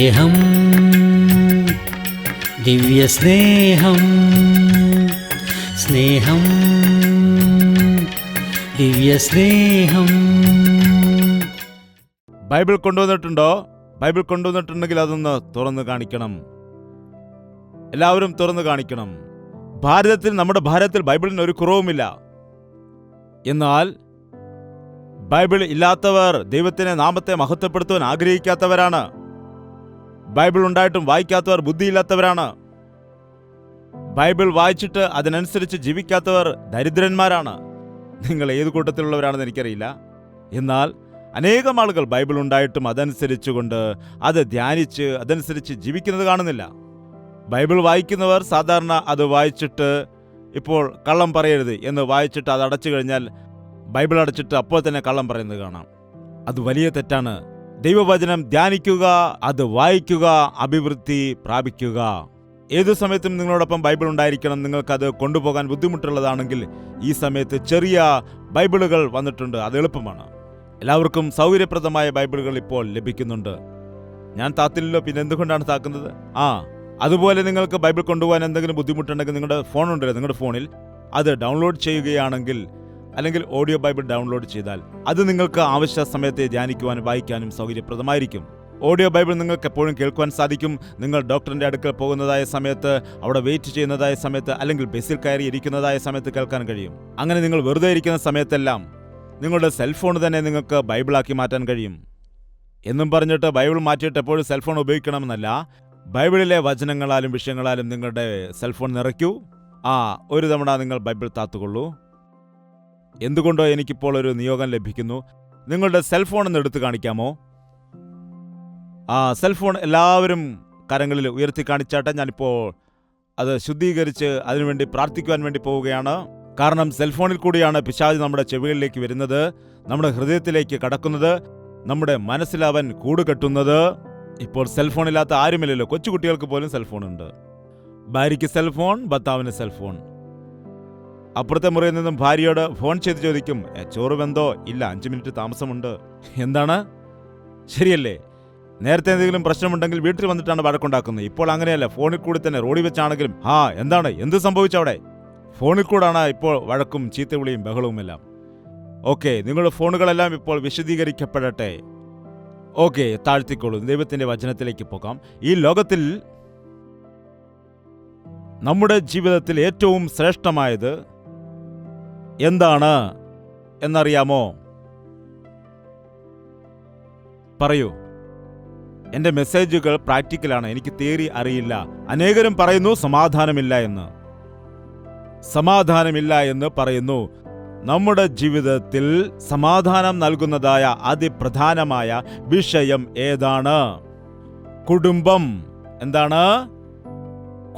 സ്നേഹം, ദിവ്യസ്നേഹം, സ്നേഹം, ദിവ്യസ്നേഹം. Bible കൊണ്ടുവന്നിട്ടുണ്ടോ? Bible കൊണ്ടുവന്നിട്ടുണ്ടെങ്കിൽ അതൊന്ന് തുറന്നു കാണിക്കണം. എല്ലാവരും തുറന്നു കാണിക്കണം. നമ്മുടെ ഭാരതത്തിൽ ബൈബിളിന് ഒരു കുറവുമില്ല. എന്നാൽ ബൈബിൾ ഇല്ലാത്തവർ ദൈവത്തിന്റെ നാമത്തെ മഹത്വപ്പെടുത്തുവാൻ ആഗ്രഹിക്കാത്തവരാണ്. ബൈബിൾ ഉണ്ടായിട്ടും വായിക്കാത്തവർ ബുദ്ധിയില്ലാത്തവരാണ്. ബൈബിൾ വായിച്ചിട്ട് അതിനനുസരിച്ച് ജീവിക്കാത്തവർ ദരിദ്രന്മാരാണ്. നിങ്ങൾ ഏത് കൂട്ടത്തിലുള്ളവരാണെന്ന് എനിക്കറിയില്ല. എന്നാൽ അനേകം ആളുകൾ ബൈബിൾ ഉണ്ടായിട്ടും അതനുസരിച്ചുകൊണ്ട് അത് ധ്യാനിച്ച് അതനുസരിച്ച് ജീവിക്കുന്നത് കാണുന്നില്ല. ബൈബിൾ വായിക്കുന്നവർ സാധാരണ അത് വായിച്ചിട്ട് ഇപ്പോൾ കള്ളം പറയരുത് എന്ന് വായിച്ചിട്ട് അത് അടച്ചു കഴിഞ്ഞാൽ ബൈബിൾ അടച്ചിട്ട് അപ്പോൾ തന്നെ കള്ളം പറയുന്നത് കാണാം. അത് വലിയ തെറ്റാണ്. ദൈവവചനം ധ്യാനിക്കുക, അത് വായിക്കുക, അഭിവൃദ്ധി പ്രാപിക്കുക. ഏതു സമയത്തും നിങ്ങളോടൊപ്പം ബൈബിൾ ഉണ്ടായിരിക്കണം. നിങ്ങൾക്കത് കൊണ്ടുപോകാൻ ബുദ്ധിമുട്ടുള്ളതാണെങ്കിൽ ഈ സമയത്ത് ചെറിയ ബൈബിളുകൾ വന്നിട്ടുണ്ട്. അത് എളുപ്പമാണ്. എല്ലാവർക്കും സൗകര്യപ്രദമായ ബൈബിളുകൾ ഇപ്പോൾ ലഭിക്കുന്നുണ്ട്. ഞാൻ താത്തില്ലല്ലോ, പിന്നെ എന്തുകൊണ്ടാണ് താക്കുന്നത്? അതുപോലെ നിങ്ങൾക്ക് ബൈബിൾ കൊണ്ടുപോകാൻ എന്തെങ്കിലും ബുദ്ധിമുട്ടുണ്ടെങ്കിൽ നിങ്ങളുടെ ഫോണുണ്ടല്ലോ, നിങ്ങളുടെ ഫോണിൽ അത് ഡൗൺലോഡ് ചെയ്യുകയാണെങ്കിൽ, അല്ലെങ്കിൽ ഓഡിയോ ബൈബിൾ ഡൗൺലോഡ് ചെയ്താൽ അത് നിങ്ങൾക്ക് ആവശ്യ സമയത്തെ ധ്യാനിക്കുവാനും വായിക്കാനും സൗകര്യപ്രദമായിരിക്കും. ഓഡിയോ ബൈബിൾ നിങ്ങൾക്ക് എപ്പോഴും കേൾക്കുവാൻ സാധിക്കും. നിങ്ങൾ ഡോക്ടറിന്റെ അടുക്കൽ പോകുന്നതായ സമയത്ത്, അവിടെ വെയിറ്റ് ചെയ്യുന്നതായ സമയത്ത്, അല്ലെങ്കിൽ ബസ്സിൽ കയറി ഇരിക്കുന്നതായ സമയത്ത് കേൾക്കാൻ കഴിയും. അങ്ങനെ നിങ്ങൾ വെറുതെ ഇരിക്കുന്ന സമയത്തെല്ലാം നിങ്ങളുടെ സെൽഫോൺ തന്നെ നിങ്ങൾക്ക് ബൈബിളാക്കി മാറ്റാൻ കഴിയും. എന്നും പറഞ്ഞിട്ട് ബൈബിൾ മാറ്റിയിട്ട് എപ്പോഴും സെൽഫോൺ ഉപയോഗിക്കണമെന്നല്ല. ബൈബിളിലെ വചനങ്ങളാലും വിഷയങ്ങളാലും നിങ്ങളുടെ സെൽഫോൺ നിറയ്ക്കൂ. ഒരു തവണ നിങ്ങൾ ബൈബിൾ താത്തുകൊള്ളൂ. എന്തുകൊണ്ടോ എനിക്കിപ്പോൾ ഒരു നിയോഗം ലഭിക്കുന്നു. നിങ്ങളുടെ സെൽഫോൺ ഒന്ന് എടുത്തു കാണിക്കാമോ? സെൽഫോൺ എല്ലാവരും കരങ്ങളിൽ ഉയർത്തി കാണിച്ചാട്ടെ. ഞാനിപ്പോൾ അത് ശുദ്ധീകരിച്ച് അതിനുവേണ്ടി പ്രാർത്ഥിക്കുവാൻ വേണ്ടി പോവുകയാണ്. കാരണം സെൽഫോണിൽ കൂടിയാണ് പിശാച് നമ്മുടെ ചെവികളിലേക്ക് വരുന്നത്, നമ്മുടെ ഹൃദയത്തിലേക്ക് കടക്കുന്നത്, നമ്മുടെ മനസ്സിൽ അവൻ കൂടുകെട്ടുന്നത്. ഇപ്പോൾ സെൽഫോണില്ലാത്ത ആരുമില്ലല്ലോ. കൊച്ചുകുട്ടികൾക്ക് പോലും സെൽഫോണുണ്ട്. ഭാര്യയ്ക്ക് സെൽഫോൺ, ഭർത്താവിന് സെൽഫോൺ. അപ്പുറത്തെ മുറിയിൽ നിന്നും ഭാര്യയോട് ഫോൺ ചെയ്ത് ചോദിക്കും, ചോറ് വെന്തോ? ഇല്ല, 5 മിനിറ്റ് താമസമുണ്ട്. എന്താണ്? ശരിയല്ലേ? നേരത്തെ എന്തെങ്കിലും പ്രശ്നമുണ്ടെങ്കിൽ വീട്ടിൽ വന്നിട്ടാണ് വഴക്കുണ്ടാക്കുന്നത്. ഇപ്പോൾ അങ്ങനെയല്ല. ഫോണിൽ കൂടി തന്നെ, റോഡിൽ വെച്ചാണെങ്കിലും എന്താണ്, എന്ത് സംഭവിച്ചവിടെ? ഫോണിൽ കൂടാണ് ഇപ്പോൾ വഴക്കും ചീത്തവിളിയും ബഹളവും എല്ലാം. നിങ്ങളുടെ ഫോണുകളെല്ലാം ഇപ്പോൾ വിശദീകരിക്കപ്പെടട്ടെ. താഴ്ത്തിക്കോളൂ. ദൈവത്തിന്റെ വചനത്തിലേക്ക് പോകാം. ഈ ലോകത്തിൽ നമ്മുടെ ജീവിതത്തിൽ ഏറ്റവും ശ്രേഷ്ഠമായത് എന്താണ് എന്നറിയാമോ? പറയൂ. എന്റെ മെസ്സേജുകൾ പ്രാക്ടിക്കലാണ്. എനിക്ക് തിയറി അറിയില്ല. അനേകരും പറയുന്നു സമാധാനമില്ല എന്ന്. സമാധാനമില്ല എന്ന് പറയുന്നു. നമ്മുടെ ജീവിതത്തിൽ സമാധാനം നൽകുന്നതായ അതിപ്രധാനമായ വിഷയം ഏതാണ്? കുടുംബം. എന്താണ്?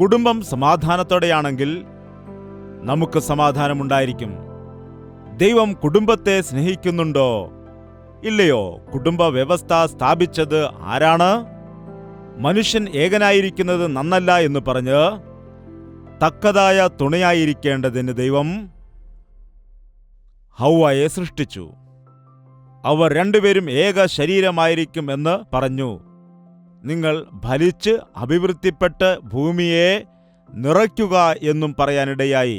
കുടുംബം സമാധാനത്തോടെയാണെങ്കിൽ നമുക്ക് സമാധാനമുണ്ടായിരിക്കും. ദൈവം കുടുംബത്തെ സ്നേഹിക്കുന്നുണ്ടോ ഇല്ലയോ? കുടുംബ വ്യവസ്ഥ സ്ഥാപിച്ചത് ആരാണ്? മനുഷ്യൻ ഏകനായിരിക്കുന്നത് നന്നല്ല എന്ന് പറഞ്ഞ് തക്കതായ തുണയായിരിക്കേണ്ടതിന് ദൈവം ഹൗവയെ സൃഷ്ടിച്ചു. അവർ രണ്ടുപേരും ഏക ശരീരമായിരിക്കും എന്ന് പറഞ്ഞു. നിങ്ങൾ ഫലിച്ച് അഭിവൃദ്ധിപ്പെട്ട് ഭൂമിയെ നിറയ്ക്കുക എന്നും പറയാനിടയായി.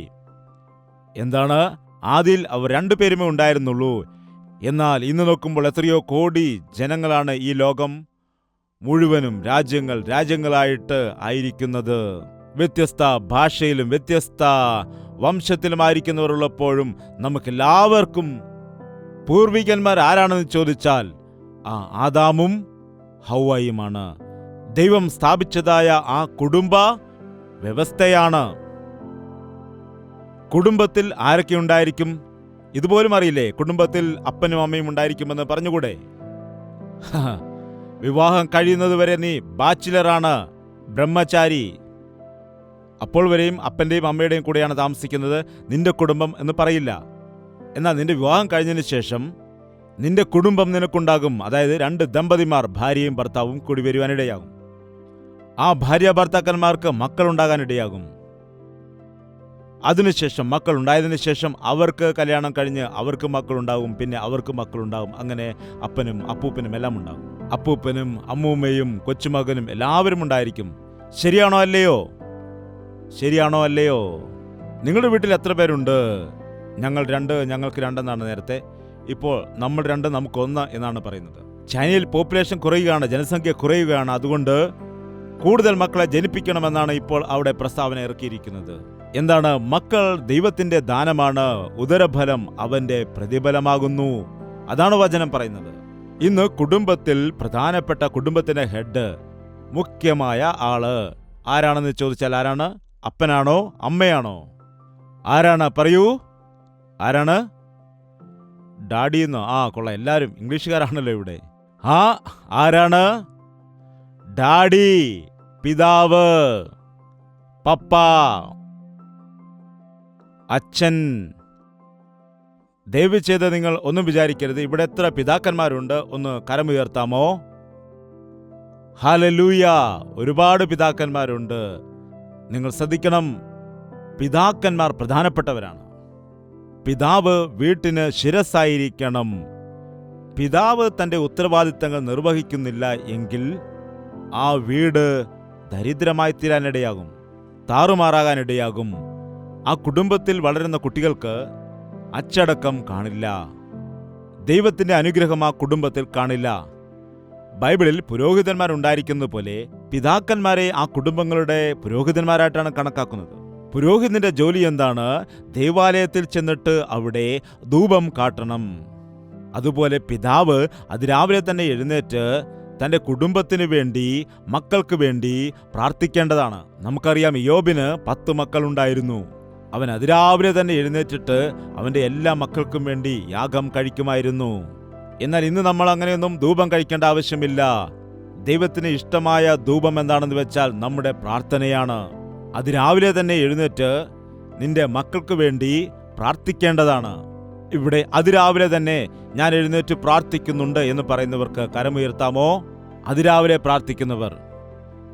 എന്താണ്? ആദിയിൽ അവർ രണ്ടുപേരുമേ ഉണ്ടായിരുന്നുള്ളൂ. എന്നാൽ ഇന്ന് നോക്കുമ്പോൾ എത്രയോ കോടി ജനങ്ങളാണ് ഈ ലോകം മുഴുവനും രാജ്യങ്ങളായിട്ട് ആയിരിക്കുന്നത്. വ്യത്യസ്ത ഭാഷയിലും വ്യത്യസ്ത വംശത്തിലുമായിരിക്കുന്നവരുള്ളപ്പോഴും നമുക്കെല്ലാവർക്കും പൂർവികന്മാർ ആരാണെന്ന് ചോദിച്ചാൽ ആദാമും ഹൗവയുമാണ്. ദൈവം സ്ഥാപിച്ചതായ ആ കുടുംബ വ്യവസ്ഥയാണ്. കുടുംബത്തിൽ ആരൊക്കെ ഉണ്ടായിരിക്കും? ഇതുപോലും അറിയില്ലേ? കുടുംബത്തിൽ അപ്പനും അമ്മയും ഉണ്ടായിരിക്കുമെന്ന് പറഞ്ഞുകൂടെ? വിവാഹം കഴിയുന്നതുവരെ നീ ബാച്ചിലറാണ്, ബ്രഹ്മചാരി. അപ്പോൾ വരെയും അപ്പന്റെയും അമ്മയുടെയും കൂടെയാണ് താമസിക്കുന്നത്. നിന്റെ കുടുംബം എന്ന് പറയില്ല. എന്നാൽ നിന്റെ വിവാഹം കഴിഞ്ഞതിന് ശേഷം നിന്റെ കുടുംബം നിനക്കുണ്ടാകും. അതായത് 2 ദമ്പതിമാർ, ഭാര്യയും ഭർത്താവും കൂടി വരുവാനിടയാകും. ആ ഭാര്യ ഭർത്താക്കന്മാർക്ക് മക്കളുണ്ടാകാനിടയാകും. അതിനുശേഷം മക്കൾ ഉണ്ടായതിനു ശേഷം അവർക്ക് കല്യാണം കഴിഞ്ഞ് അവർക്ക് മക്കളുണ്ടാകും, പിന്നെ അവർക്ക് മക്കളുണ്ടാകും. അങ്ങനെ അപ്പനും അപ്പൂപ്പനും എല്ലാം ഉണ്ടാകും. അപ്പൂപ്പനും അമ്മൂമ്മയും കൊച്ചുമകനും എല്ലാവരും ഉണ്ടായിരിക്കും. ശരിയാണോ അല്ലയോ? ശരിയാണോ അല്ലയോ? നിങ്ങളുടെ വീട്ടിൽ എത്ര പേരുണ്ട്? ഞങ്ങൾക്ക് രണ്ടെന്നാണ് നേരത്തെ. ഇപ്പോൾ നമ്മൾ രണ്ട് നമുക്ക് ഒന്ന് എന്നാണ് പറയുന്നത്. ചൈനയിൽ പോപ്പുലേഷൻ കുറയുകയാണ്, ജനസംഖ്യ കുറയുകയാണ്. അതുകൊണ്ട് കൂടുതൽ മക്കളെ ജനിപ്പിക്കണമെന്നാണ് ഇപ്പോൾ അവിടെ പ്രസ്താവന ഇറക്കിയിരിക്കുന്നത്. എന്താണ്? മക്കൾ ദൈവത്തിന്റെ ദാനമാണ്, ഉദരഫലം അവന്റെ പ്രതിഫലമാകുന്നു. അതാണ് വചനം പറയുന്നത്. ഇന്ന് കുടുംബത്തിൽ പ്രധാനപ്പെട്ട കുടുംബത്തിന്റെ ഹെഡ്, മുഖ്യമായ ആള് ആരാണെന്ന് ചോദിച്ചാൽ ആരാണ്? അപ്പനാണോ അമ്മയാണോ? ആരാണ്? പറയൂ, ആരാണ്? ഡാഡിന്നോ? കൊള്ളാം, എല്ലാവരും ഇംഗ്ലീഷുകാരാണല്ലോ ഇവിടെ. ആരാണ്? ഡാഡി, പിതാവ്, പപ്പ, അച്ഛൻ. ദയവ് ചെയ്ത് നിങ്ങൾ ഒന്നും വിചാരിക്കരുത്. ഇവിടെ എത്ര പിതാക്കന്മാരുണ്ട്? ഒന്ന് കരമുയർത്താമോ? ഹല്ലേലൂയ! ഒരുപാട് പിതാക്കന്മാരുണ്ട്. നിങ്ങൾ ശ്രദ്ധിക്കണം, പിതാക്കന്മാർ പ്രധാനപ്പെട്ടവരാണ്. പിതാവ് വീട്ടിന് ശിരസ്സായിരിക്കണം. പിതാവ് തന്റെ ഉത്തരവാദിത്തങ്ങൾ നിർവഹിക്കുന്നില്ല എങ്കിൽ ആ വീട് ദരിദ്രമായി തീരാനിടയാകും, താറുമാറാകാനിടയാകും. ആ കുടുംബത്തിൽ വളരുന്ന കുട്ടികൾക്ക് അച്ചടക്കം കാണില്ല. ദൈവത്തിന്റെ അനുഗ്രഹം ആ കുടുംബത്തിൽ കാണില്ല. ബൈബിളിൽ പുരോഹിതന്മാരുണ്ടായിരിക്കുന്നത് പോലെ പിതാക്കന്മാരെ ആ കുടുംബങ്ങളുടെ പുരോഹിതന്മാരായിട്ടാണ് കണക്കാക്കുന്നത്. പുരോഹിതന്റെ ജോലി എന്താണ്? ദേവാലയത്തിൽ ചെന്നിട്ട് അവിടെ ധൂപം കാട്ടണം. അതുപോലെ പിതാവ് അതിരാവിലെ തന്നെ എഴുന്നേറ്റ് തന്റെ കുടുംബത്തിന് വേണ്ടി, മക്കൾക്ക് വേണ്ടി പ്രാർത്ഥിക്കേണ്ടതാണ്. നമുക്കറിയാം, യോബിന് 10 മക്കളുണ്ടായിരുന്നു. അവൻ അതിരാവിലെ തന്നെ എഴുന്നേറ്റിട്ട് അവന്റെ എല്ലാ മക്കൾക്കും വേണ്ടി യാഗം കഴിക്കുമായിരുന്നു. എന്നാൽ ഇന്ന് നമ്മൾ അങ്ങനെയൊന്നും ധൂപം കഴിക്കേണ്ട ആവശ്യമില്ല. ദൈവത്തിന് ഇഷ്ടമായ ധൂപം എന്താണെന്ന് വെച്ചാൽ നമ്മുടെ പ്രാർത്ഥനയാണ്. അതിരാവിലെ തന്നെ എഴുന്നേറ്റ് നിന്റെ മക്കൾക്ക് വേണ്ടി പ്രാർത്ഥിക്കേണ്ടതാണ്. ഇവിടെ അതിരാവിലെ തന്നെ ഞാൻ എഴുന്നേറ്റ് പ്രാർത്ഥിക്കുന്നുണ്ട് എന്ന് പറയുന്നവർക്ക് കരമുയർത്താമോ? അതിരാവിലെ പ്രാർത്ഥിക്കുന്നവർ,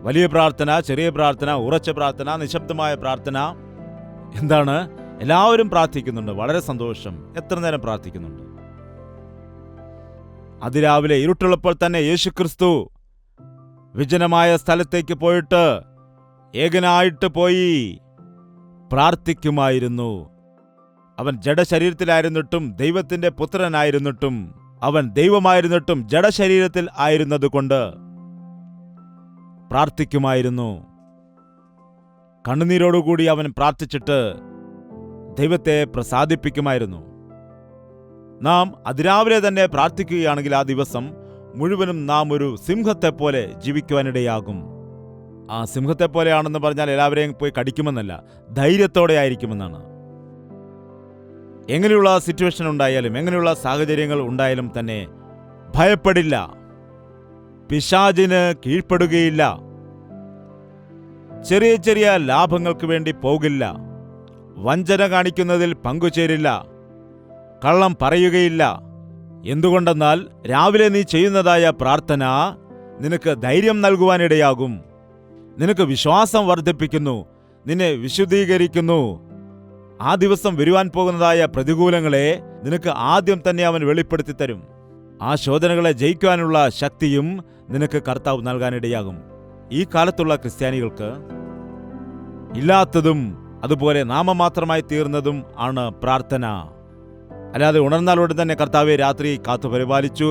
വലിയ പ്രാർത്ഥന, ചെറിയ പ്രാർത്ഥന, ഉറച്ച പ്രാർത്ഥന, നിശബ്ദമായ പ്രാർത്ഥന, എന്താണ്? എല്ലാവരും പ്രാർത്ഥിക്കുന്നുണ്ട്. വളരെ സന്തോഷം. എത്ര നേരം പ്രാർത്ഥിക്കുന്നുണ്ട്? അതിരാവിലെ ഇരുട്ടുള്ളപ്പോൾ തന്നെ യേശുക്രിസ്തു വിജനമായ സ്ഥലത്തേക്ക് പോയിട്ട് ഏകനായിട്ട് പോയി പ്രാർത്ഥിക്കുമായിരുന്നു. അവൻ ജഡശരീരത്തിലായിരുന്നിട്ടും ദൈവത്തിന്റെ പുത്രനായിരുന്നിട്ടും, അവൻ ദൈവമായിരുന്നിട്ടും ജഡശരീരത്തിൽ ആയിരുന്നതുകൊണ്ട് പ്രാർത്ഥിക്കുമായിരുന്നു. കണ്ണുനീരോടുകൂടി അവൻ പ്രാർത്ഥിച്ചിട്ട് ദൈവത്തെ പ്രസാദിപ്പിക്കുമായിരുന്നു. നാം അതിരാവിലെ തന്നെ പ്രാർത്ഥിക്കുകയാണെങ്കിൽ ആ ദിവസം മുഴുവനും നാം ഒരു സിംഹത്തെപ്പോലെ ജീവിക്കുവാനിടയാകും. ആ സിംഹത്തെപ്പോലെയാണെന്ന് പറഞ്ഞാൽ എല്ലാവരെയും പോയി കടിക്കുമെന്നല്ല, ധൈര്യത്തോടെ ആയിരിക്കുമെന്നാണ്. എങ്ങനെയുള്ള സിറ്റുവേഷൻ ഉണ്ടായാലും, എങ്ങനെയുള്ള സാഹചര്യങ്ങൾ ഉണ്ടായാലും തന്നെ ഭയപ്പെടില്ല, പിശാചിന് കീഴ്പ്പെടുകയില്ല, ചെറിയ ചെറിയ ലാഭങ്ങൾക്ക് വേണ്ടി പോകില്ല, വഞ്ചന കാണിക്കുന്നതിൽ പങ്കുചേരില്ല, കള്ളം പറയുകയില്ല. എന്തുകൊണ്ടെന്നാൽ രാവിലെ നീ ചെയ്യുന്നതായ പ്രാർത്ഥന നിനക്ക് ധൈര്യം നൽകുവാനിടയാകും, നിനക്ക് വിശ്വാസം വർദ്ധിപ്പിക്കുന്നു, നിന്നെ വിശുദ്ധീകരിക്കുന്നു. ആ ദിവസം വരുവാൻ പോകുന്നതായ പ്രതികൂലങ്ങളെ നിനക്ക് ആദ്യം തന്നെ അവൻ വെളിപ്പെടുത്തി തരും. ആ ശോധനകളെ ജയിക്കുവാനുള്ള ശക്തിയും നിനക്ക് കർത്താവ് നൽകാനിടയാകും. ഈ കാലത്തുള്ള ക്രിസ്ത്യാനികൾക്ക് ഇല്ലാത്തതും അതുപോലെ നാമമാത്രമായി തീർന്നതും ആണ് പ്രാർത്ഥന. അല്ലാതെ ഉണർന്നാലോട് തന്നെ കർത്താവെ രാത്രി കാത്തു പരിപാലിച്ചു,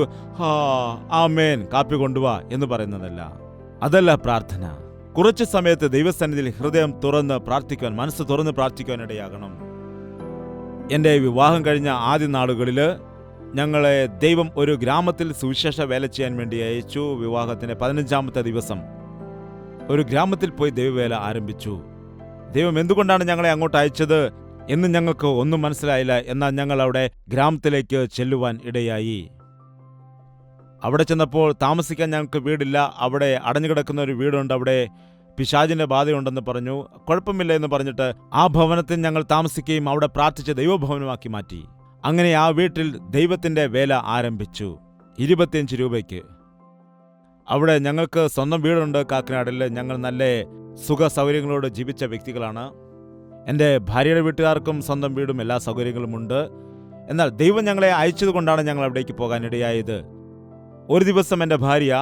ആമേൻ, കാപ്പി കൊണ്ടുവാ എന്ന് പറയുന്നതല്ല. അതല്ല പ്രാർത്ഥന. കുറച്ചു സമയത്ത് ദൈവസന്നിധിയിൽ ഹൃദയം തുറന്ന് പ്രാർത്ഥിക്കുവാൻ, മനസ്സ് തുറന്ന് പ്രാർത്ഥിക്കുവാൻ ഇടയാകണം. എൻ്റെ വിവാഹം കഴിഞ്ഞ ആദ്യ നാളുകളിൽ ഞങ്ങളെ ദൈവം ഒരു ഗ്രാമത്തിൽ സുവിശേഷ വേല ചെയ്യാൻ വേണ്ടി അയച്ചു. വിവാഹത്തിൻ്റെ 15-ാമത്തെ ദിവസം ഒരു ഗ്രാമത്തിൽ പോയി ദൈവവേല ആരംഭിച്ചു. ദൈവം എന്തുകൊണ്ടാണ് ഞങ്ങളെ അങ്ങോട്ട് അയച്ചത് എന്ന് ഞങ്ങൾക്ക് ഒന്നും മനസ്സിലായില്ല. എന്നാൽ ഞങ്ങൾ അവിടെ ഗ്രാമത്തിലേക്ക് ചെല്ലുവാൻ ഇടയായി. അവിടെ ചെന്നപ്പോൾ താമസിക്കാൻ ഞങ്ങൾക്ക് വീടില്ല. അവിടെ അടഞ്ഞുകിടക്കുന്ന ഒരു വീടുണ്ട്, അവിടെ പിശാചിന്റെ ബാധയുണ്ടെന്ന് പറഞ്ഞു. കുഴപ്പമില്ല എന്ന് പറഞ്ഞിട്ട് ആ ഭവനത്തിൽ ഞങ്ങൾ താമസിക്കുകയും അവിടെ പ്രാർത്ഥിച്ച് ദൈവഭവനമാക്കി മാറ്റി. അങ്ങനെ ആ വീട്ടിൽ ദൈവത്തിന്റെ വേല ആരംഭിച്ചു. 25 രൂപയ്ക്ക്. അവിടെ ഞങ്ങൾക്ക് സ്വന്തം വീടുണ്ട് കാക്കനാടിൽ. ഞങ്ങൾ നല്ല സുഖ സൗകര്യങ്ങളോട് ജീവിച്ച വ്യക്തികളാണ്. എൻ്റെ ഭാര്യയുടെ വീട്ടുകാർക്കും സ്വന്തം വീടും എല്ലാ സൗകര്യങ്ങളുമുണ്ട്. എന്നാൽ ദൈവം ഞങ്ങളെ അയച്ചതുകൊണ്ടാണ് ഞങ്ങൾ അവിടേക്ക് പോകാനിടയായത്. ഒരു ദിവസം എൻ്റെ ഭാര്യ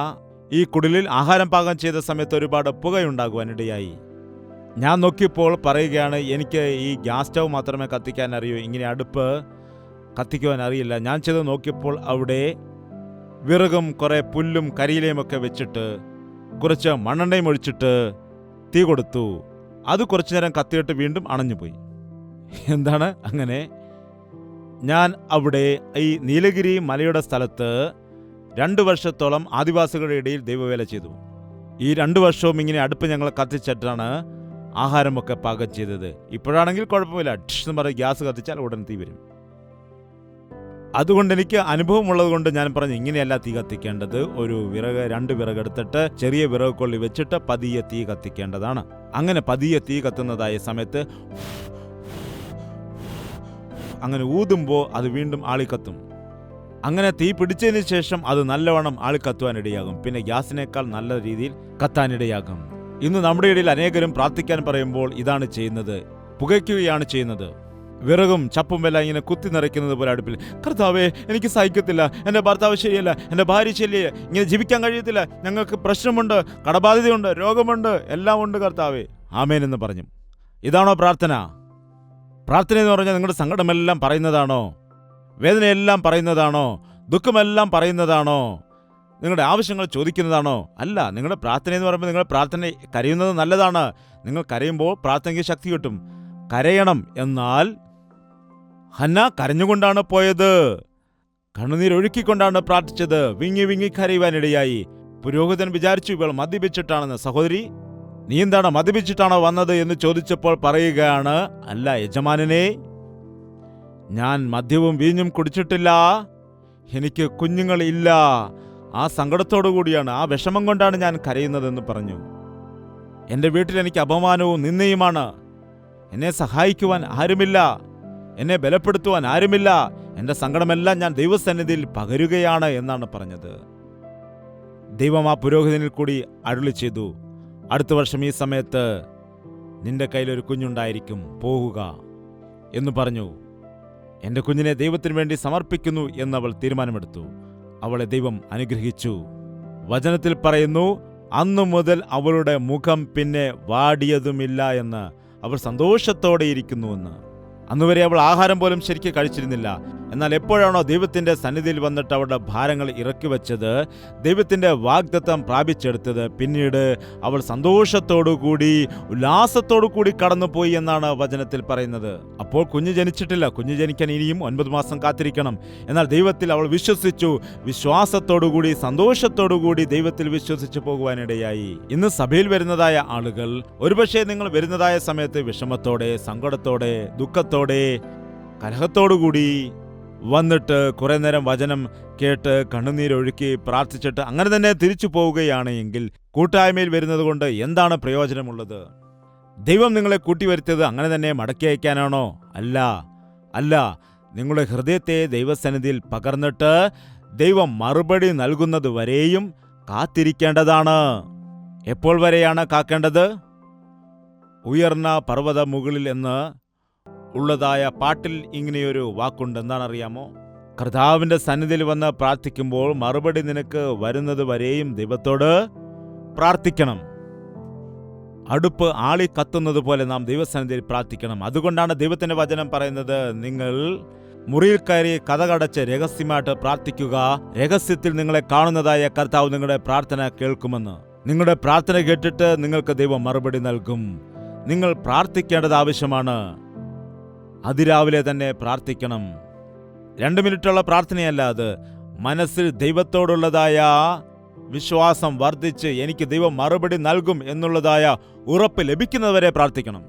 ഈ കുടിലിൽ ആഹാരം പാകം ചെയ്ത സമയത്ത് ഒരുപാട് പുകയുണ്ടാകുവാനിടയായി. ഞാൻ നോക്കിയപ്പോൾ പറയുകയാണ്, എനിക്ക് ഈ ഗ്യാസ് സ്റ്റൗ മാത്രമേ കത്തിക്കാൻ അറിയൂ, ഇങ്ങനെ അടുപ്പ് കത്തിക്കുവാൻ അറിയില്ല. ഞാൻ ചെയ്ത് നോക്കിയപ്പോൾ അവിടെ വിറകും കുറേ പുല്ലും കരിയിലയും ഒക്കെ വെച്ചിട്ട് കുറച്ച് മണ്ണെണ്ണയും ഒഴിച്ചിട്ട് തീ കൊടുത്തു. അത് കുറച്ചു നേരം കത്തിയിട്ട് വീണ്ടും അണഞ്ഞുപോയി. എന്താണ് അങ്ങനെ? ഞാൻ അവിടെ ഈ നീലഗിരി മലയുടെ സ്ഥലത്ത് 2 വർഷത്തോളം ആദിവാസികളുടെ ഇടയിൽ ദൈവവേല ചെയ്തു. ഈ 2 വർഷവും ഇങ്ങനെ അടുപ്പ് ഞങ്ങൾ കത്തിച്ചിട്ടാണ് ആഹാരമൊക്കെ പാകം ചെയ്തത്. ഇപ്പോഴാണെങ്കിൽ കുഴപ്പമില്ല, എന്ന് പറഞ്ഞ് ഗ്യാസ് കത്തിച്ചാൽ ഉടൻ തീ വരും. അതുകൊണ്ട് എനിക്ക് അനുഭവമുള്ളത് കൊണ്ട് ഞാൻ പറഞ്ഞു, ഇങ്ങനെയല്ല തീ കത്തിക്കേണ്ടത്. ഒരു വിറക് 2 വിറകെടുത്തിട്ട് ചെറിയ വിറക് കൊള്ളി വെച്ചിട്ട് പതിയെ തീ കത്തിക്കേണ്ടതാണ്. അങ്ങനെ പതിയെ തീ കത്തുന്നതായ സമയത്ത് അങ്ങനെ ഊതുമ്പോൾ അത് വീണ്ടും ആളിക്കത്തും. അങ്ങനെ തീ പിടിച്ചതിന് ശേഷം അത് നല്ലവണ്ണം ആളിക്കത്തുവാനിടയാകും. പിന്നെ ഗ്യാസിനേക്കാൾ നല്ല രീതിയിൽ കത്താനിടയാകും. ഇന്ന് നമ്മുടെ ഇടയിൽ അനേകരും പ്രാർത്ഥിക്കാൻ പറയുമ്പോൾ ഇതാണ് ചെയ്യുന്നത്, പുകയ്ക്കുകയാണ് ചെയ്യുന്നത്. വിറകും ചപ്പും എല്ലാം ഇങ്ങനെ കുത്തി നിറയ്ക്കുന്നത് പോലെ അടുപ്പിൽ. കർത്താവേ, എനിക്ക് സഹിക്കത്തില്ല, എൻ്റെ ഭർത്താവ് ശരിയല്ല, എൻ്റെ ഭാര്യ ശരിയല്ല, ഇങ്ങനെ ജീവിക്കാൻ കഴിയത്തില്ല, ഞങ്ങൾക്ക് പ്രശ്നമുണ്ട്, കടബാധ്യതയുണ്ട്, രോഗമുണ്ട്, എല്ലാം ഉണ്ട് കർത്താവേ, ആമേൻ എന്ന് പറഞ്ഞു. ഇതാണോ പ്രാർത്ഥന? പ്രാർത്ഥന എന്ന് പറഞ്ഞാൽ നിങ്ങളുടെ സങ്കടമെല്ലാം പറയുന്നതാണോ? വേദനയെല്ലാം പറയുന്നതാണോ? ദുഃഖമെല്ലാം പറയുന്നതാണോ? നിങ്ങളുടെ ആവശ്യങ്ങൾ ചോദിക്കുന്നതാണോ? അല്ല. നിങ്ങളുടെ പ്രാർത്ഥന എന്ന് പറയുമ്പോൾ നിങ്ങളുടെ പ്രാർത്ഥന കരയുന്നത് നല്ലതാണ്. നിങ്ങൾ കരയുമ്പോൾ പ്രാർത്ഥനയ്ക്ക് ശക്തി കിട്ടും. കരയണം. എന്നാൽ ഹന്ന കരഞ്ഞുകൊണ്ടാണ് പോയത്, കണ്ണുനീരൊഴുക്കിക്കൊണ്ടാണ് പ്രാർത്ഥിച്ചത്. വിങ്ങി വിങ്ങി കരയുവാനിടയായി. പുരോഹിതൻ വിചാരിച്ചു ഇവൾ മദ്യപിച്ചിട്ടാണെന്ന്. സഹോദരി, നീ എന്താണ് മദ്യപിച്ചിട്ടാണോ വന്നത് എന്ന് ചോദിച്ചപ്പോൾ പറയുകയാണ്, അല്ല യജമാനനെ, ഞാൻ മദ്യവും വീഞ്ഞും കുടിച്ചിട്ടില്ല, എനിക്ക് കുഞ്ഞുങ്ങളില്ല, ആ സങ്കടത്തോടു കൂടിയാണ്, ആ വിഷമം കൊണ്ടാണ് ഞാൻ കരയുന്നതെന്ന് പറഞ്ഞു. എൻ്റെ വീട്ടിൽ എനിക്ക് അപമാനവും നിന്ദയുമാണ്, എന്നെ സഹായിക്കുവാൻ ആരുമില്ല, എന്നെ ബലപ്പെടുത്തുവാൻ ആരുമില്ല, എൻ്റെ സങ്കടമെല്ലാം ഞാൻ ദൈവസന്നിധിയിൽ പകരുകയാണ് എന്നാണ് പറഞ്ഞത്. ദൈവം ആ പുരോഹിതനിൽ കൂടി അരുളി ചെയ്തു, അടുത്ത വർഷം ഈ സമയത്ത് നിന്റെ കയ്യിലൊരു കുഞ്ഞുണ്ടായിരിക്കും, പോകുക എന്ന് പറഞ്ഞു. എൻ്റെ കുഞ്ഞിനെ ദൈവത്തിന് വേണ്ടി സമർപ്പിക്കുന്നു എന്നവൾ തീരുമാനമെടുത്തു. അവളെ ദൈവം അനുഗ്രഹിച്ചു. വചനത്തിൽ പറയുന്നു, അന്നു മുതൽ അവളുടെ മുഖം പിന്നെ വാടിയതുമില്ല എന്ന്. അവൾ സന്തോഷത്തോടെ ഇരിക്കുന്നുവെന്ന്. അന്നുവരെ അവൾ ആഹാരം പോലും ശരിക്ക് കഴിച്ചിരുന്നില്ല. എന്നാൽ എപ്പോഴാണോ ദൈവത്തിൻ്റെ സന്നിധിയിൽ വന്നിട്ട് അവളുടെ ഭാരങ്ങൾ ഇറക്കി വെച്ചത്, ദൈവത്തിൻ്റെ വാഗ്ദത്തം പ്രാപിച്ചെടുത്തത്, പിന്നീട് അവൾ സന്തോഷത്തോടുകൂടി ഉല്ലാസത്തോടുകൂടി കടന്നുപോയി എന്നാണ് വചനത്തിൽ പറയുന്നത്. അപ്പോൾ കുഞ്ഞ് ജനിച്ചിട്ടില്ല. കുഞ്ഞ് ജനിക്കാൻ ഇനിയും 9 മാസം കാത്തിരിക്കണം. എന്നാൽ ദൈവത്തിൽ അവൾ വിശ്വസിച്ചു. വിശ്വാസത്തോടുകൂടി സന്തോഷത്തോടുകൂടി ദൈവത്തിൽ വിശ്വസിച്ചു പോകുവാനിടയായി. ഇന്ന് സഭയിൽ വരുന്നതായ ആളുകൾ ഒരുപക്ഷെ നിങ്ങൾ വരുന്നതായ സമയത്ത് വിഷമത്തോടെ, സങ്കടത്തോടെ, ദുഃഖത്തോടെ, കലഹത്തോടുകൂടി വന്നിട്ട് കുറെ നേരം വചനം കേട്ട് കണ്ണുനീരൊഴുക്കി പ്രാർത്ഥിച്ചിട്ട് അങ്ങനെ തന്നെ തിരിച്ചു പോവുകയാണ് എങ്കിൽ കൂട്ടായ്മയിൽ വരുന്നത് കൊണ്ട് എന്താണ് പ്രയോജനമുള്ളത്? ദൈവം നിങ്ങളെ കൂട്ടിവരുത്തിയത് അങ്ങനെ തന്നെ മടക്കി അയക്കാനാണോ? അല്ല, അല്ല. നിങ്ങളുടെ ഹൃദയത്തെ ദൈവസന്നിധിയിൽ പകർന്നിട്ട് ദൈവം മറുപടി നൽകുന്നത് വരെയും കാത്തിരിക്കേണ്ടതാണ്. എപ്പോൾ വരെയാണ് കാക്കേണ്ടത്? ഉയർന്ന പർവ്വത മുകളിൽ എന്ന് ഉള്ളതായ പാട്ടിൽ ഇങ്ങനെയൊരു വാക്കുണ്ട്. എന്താണെന്നറിയാമോ? കർത്താവിൻ്റെ സന്നിധിയിൽ വന്ന് പ്രാർത്ഥിക്കുമ്പോൾ മറുപടി നിനക്ക് വരുന്നത് വരെയും ദൈവത്തോട് പ്രാർത്ഥിക്കണം. അടുപ്പ് ആളി കത്തുന്നത് പോലെ നാം ദൈവസന്നിധിയിൽ പ്രാർത്ഥിക്കണം. അതുകൊണ്ടാണ് ദൈവത്തിൻ്റെ വചനം പറയുന്നത്, നിങ്ങൾ മുറിയിൽ കയറി കതകടച്ച് രഹസ്യമായിട്ട് പ്രാർത്ഥിക്കുക, രഹസ്യത്തിൽ നിങ്ങളെ കാണുന്നതായ കർത്താവ് നിങ്ങളുടെ പ്രാർത്ഥന കേൾക്കുമെന്ന്. നിങ്ങളുടെ പ്രാർത്ഥന കേട്ടിട്ട് നിങ്ങൾക്ക് ദൈവം മറുപടി നൽകും. നിങ്ങൾ പ്രാർത്ഥിക്കേണ്ടത് ആവശ്യമാണ്. അതിരാവിലെ തന്നെ പ്രാർത്ഥിക്കണം. 2 മിനിറ്റുള്ള പ്രാർത്ഥനയല്ല അത്. മനസ്സിൽ ദൈവത്തോടുള്ളതായ വിശ്വാസം വർദ്ധിച്ച് എനിക്ക് ദൈവം മറുപടി നൽകും എന്നുള്ളതായ ഉറപ്പ് ലഭിക്കുന്നതുവരെ പ്രാർത്ഥിക്കണം.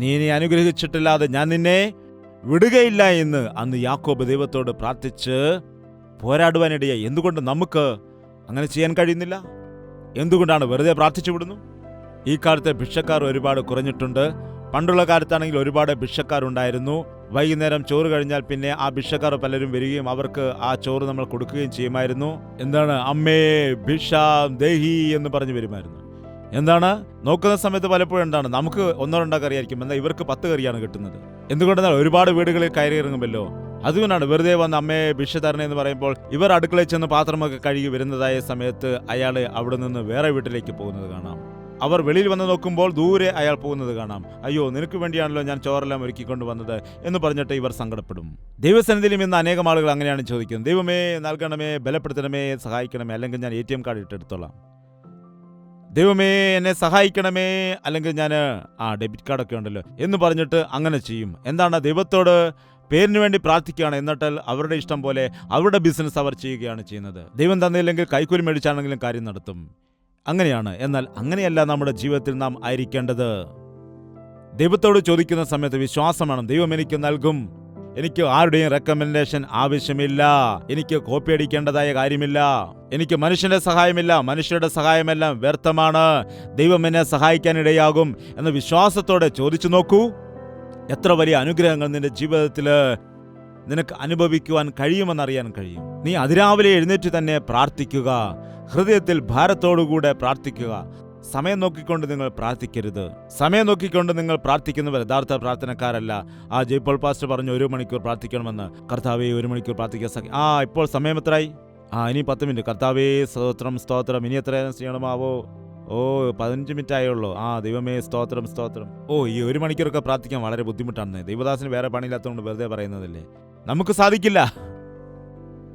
നീ ഇനി അനുഗ്രഹിച്ചിട്ടില്ലാതെ ഞാൻ നിന്നെ വിടുകയില്ല എന്ന് അന്ന് യാക്കോബ് ദൈവത്തോട് പ്രാർത്ഥിച്ച് പോരാടുവാനിടയായി. എന്തുകൊണ്ട് നമുക്ക് അങ്ങനെ ചെയ്യാൻ കഴിയുന്നില്ല? എന്തുകൊണ്ടാണ് വെറുതെ പ്രാർത്ഥിച്ചു വിടുന്നു? ഈ കാലത്തെ ഭിക്ഷക്കാർ ഒരുപാട് കുറഞ്ഞിട്ടുണ്ട്. പണ്ടുള്ള കാലത്താണെങ്കിൽ ഒരുപാട് ഭിക്ഷക്കാരുണ്ടായിരുന്നു. വൈകുന്നേരം ചോറ് കഴിഞ്ഞാൽ പിന്നെ ആ ഭിക്ഷക്കാർ പലരും വരികയും അവർക്ക് ആ ചോറ് നമ്മൾ കൊടുക്കുകയും ചെയ്യുമായിരുന്നു. എന്താണ്, അമ്മേ ഭിക്ഷ ദേഹി എന്ന് പറഞ്ഞു വരുമായിരുന്നു. എന്താണ് നോക്കുന്ന സമയത്ത് പലപ്പോഴും എന്താണ് നമുക്ക് ഒന്നോ രണ്ടോ കറിയായിരിക്കും, എന്നാൽ ഇവർക്ക് 10 കറിയാണ് കിട്ടുന്നത്. എന്തുകൊണ്ടെന്നാൽ ഒരുപാട് വീടുകളിൽ കയറി ഇറങ്ങുമല്ലോ. അതുകൊണ്ടാണ് വെറുതെ വന്ന് അമ്മയെ ഭിക്ഷ തരണേ എന്ന് പറയുമ്പോൾ ഇവർ അടുക്കളയിൽ ചെന്ന് പാത്രമൊക്കെ കഴുകി വരുന്നതായ സമയത്ത് അയാൾ അവിടെ നിന്ന് വേറെ വീട്ടിലേക്ക് പോകുന്നത് കാണാം. അവർ വെളിയിൽ വന്ന് നോക്കുമ്പോൾ ദൂരെ അയാൾ പോകുന്നത് കാണാം. അയ്യോ, നിനക്ക് വേണ്ടിയാണല്ലോ ഞാൻ ചോറെല്ലാം ഒരുക്കിക്കൊണ്ട് വന്നത് എന്ന് പറഞ്ഞിട്ട് ഇവർ സങ്കടപ്പെടും. ദൈവസന്നിധിയിലും ഇന്ന് അനേകം ആളുകൾ അങ്ങനെയാണ് ചോദിക്കുന്നത്, ദൈവമേ നൽകണമേ, ബലപ്പെടുത്തണമേ, സഹായിക്കണമേ, അല്ലെങ്കിൽ ഞാൻ ATM കാർഡ് ഇട്ടെടുത്തോളാം. ദൈവമേ എന്നെ സഹായിക്കണമേ, അല്ലെങ്കിൽ ഞാൻ ഡെബിറ്റ് കാർഡൊക്കെ ഉണ്ടല്ലോ എന്ന് പറഞ്ഞിട്ട് അങ്ങനെ ചെയ്യും. എന്താണ്? ദൈവത്തോട് പേരിന് വേണ്ടി പ്രാർത്ഥിക്കുകയാണ്, എന്നിട്ട് അവരുടെ ഇഷ്ടം പോലെ അവരുടെ ബിസിനസ് അവർ ചെയ്യുകയാണ് ചെയ്യുന്നത്. ദൈവം തന്നില്ലെങ്കിൽ കൈക്കൂലി മേടിച്ചാണെങ്കിലും കാര്യം നടത്തും. അങ്ങനെയാണ്. എന്നാൽ അങ്ങനെയല്ല നമ്മുടെ ജീവിതത്തിൽ നാം ആയിരിക്കേണ്ടത്. ദൈവത്തോട് ചോദിക്കുന്ന സമയത്ത് വിശ്വാസം വേണം. ദൈവം എനിക്ക് നൽകും. എനിക്ക് ആരുടെയും റെക്കമെൻഡേഷൻ ആവശ്യമില്ല. എനിക്ക് കോപ്പി അടിക്കേണ്ടതായ കാര്യമില്ല. എനിക്ക് മനുഷ്യന്റെ സഹായമില്ല. മനുഷ്യരുടെ സഹായമെല്ലാം വ്യർത്ഥമാണ്. ദൈവം എന്നെ സഹായിക്കാനിടയാകും എന്ന വിശ്വാസത്തോടെ ചോദിച്ചു നോക്കൂ. എത്ര വലിയ അനുഗ്രഹങ്ങൾ നിന്റെ ജീവിതത്തിൽ നിനക്ക് അനുഭവിക്കുവാൻ കഴിയുമെന്നറിയാൻ കഴിയും. നീ അതിരാവിലെ എഴുന്നേറ്റ് തന്നെ പ്രാർത്ഥിക്കുക. ഹൃദയത്തിൽ ഭാരത്തോടുകൂടെ പ്രാർത്ഥിക്കുക. സമയം നോക്കിക്കൊണ്ട് നിങ്ങൾ പ്രാർത്ഥിക്കരുത്. സമയം നോക്കിക്കൊണ്ട് നിങ്ങൾ പ്രാർത്ഥിക്കുന്നവർ യഥാർത്ഥ പ്രാർത്ഥനക്കാരല്ല. ജയ്പോൾ പാസ്റ്റർ പറഞ്ഞു 1 മണിക്കൂർ പ്രാർത്ഥിക്കണമെന്ന്. കർത്താവേ 1 മണിക്കൂർ പ്രാർത്ഥിക്കാൻ ഇപ്പോൾ സമയം എത്രയായി? ഇനി 10 മിനിറ്റ്. കർത്താവേ സ്തോത്രം സ്തോത്രം. ഇനി എത്ര ചെയ്യണമാവോ? 15 മിനിറ്റ് ആയുള്ളൂ. ദൈവമേ സ്തോത്രം സ്തോത്രം. ഈ 1 മണിക്കൂറൊക്കെ പ്രാർത്ഥിക്കാൻ വളരെ ബുദ്ധിമുട്ടാണ്. ദൈവദാസിന് വേറെ പണിയില്ലാത്തതുകൊണ്ട് വെറുതെ പറയുന്നതല്ലേ. നമുക്ക് സാധിക്കില്ല.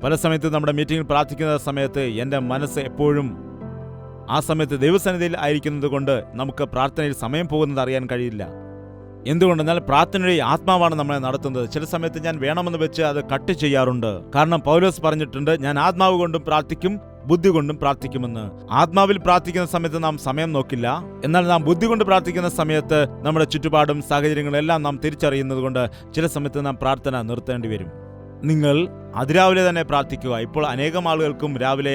പല സമയത്ത് നമ്മുടെ മീറ്റിംഗിൽ പ്രാർത്ഥിക്കുന്ന സമയത്ത് എൻ്റെ മനസ്സ് എപ്പോഴും ആ സമയത്ത് ദൈവസന്നിധിയിൽ ആയിരിക്കുന്നത് കൊണ്ട് നമുക്ക് പ്രാർത്ഥനയിൽ സമയം പോകുന്നത് അറിയാൻ കഴിയില്ല. എന്തുകൊണ്ടെന്നാൽ പ്രാർത്ഥനയുടെ ആത്മാവാണ് നമ്മളെ നടത്തുന്നത്. ചില സമയത്ത് ഞാൻ വേണമെന്ന് വെച്ച് അത് കട്ട് ചെയ്യാറുണ്ട്. കാരണം പൗലോസ് പറഞ്ഞിട്ടുണ്ട്, ഞാൻ ആത്മാവ് കൊണ്ടും പ്രാർത്ഥിക്കും, ബുദ്ധി കൊണ്ടും പ്രാർത്ഥിക്കുമെന്ന്. ആത്മാവിൽ പ്രാർത്ഥിക്കുന്ന സമയത്ത് നാം സമയം നോക്കില്ല. എന്നാൽ നാം ബുദ്ധി കൊണ്ട് പ്രാർത്ഥിക്കുന്ന സമയത്ത് നമ്മുടെ ചുറ്റുപാടും സാഹചര്യങ്ങളും എല്ലാം നാം തിരിച്ചറിയുന്നത് കൊണ്ട് ചില സമയത്ത് നാം പ്രാർത്ഥന നിർത്തേണ്ടി വരും. നിങ്ങൾ അതിരാവിലെ തന്നെ പ്രാർത്ഥിക്കുക. ഇപ്പോൾ അനേകം ആളുകൾക്കും രാവിലെ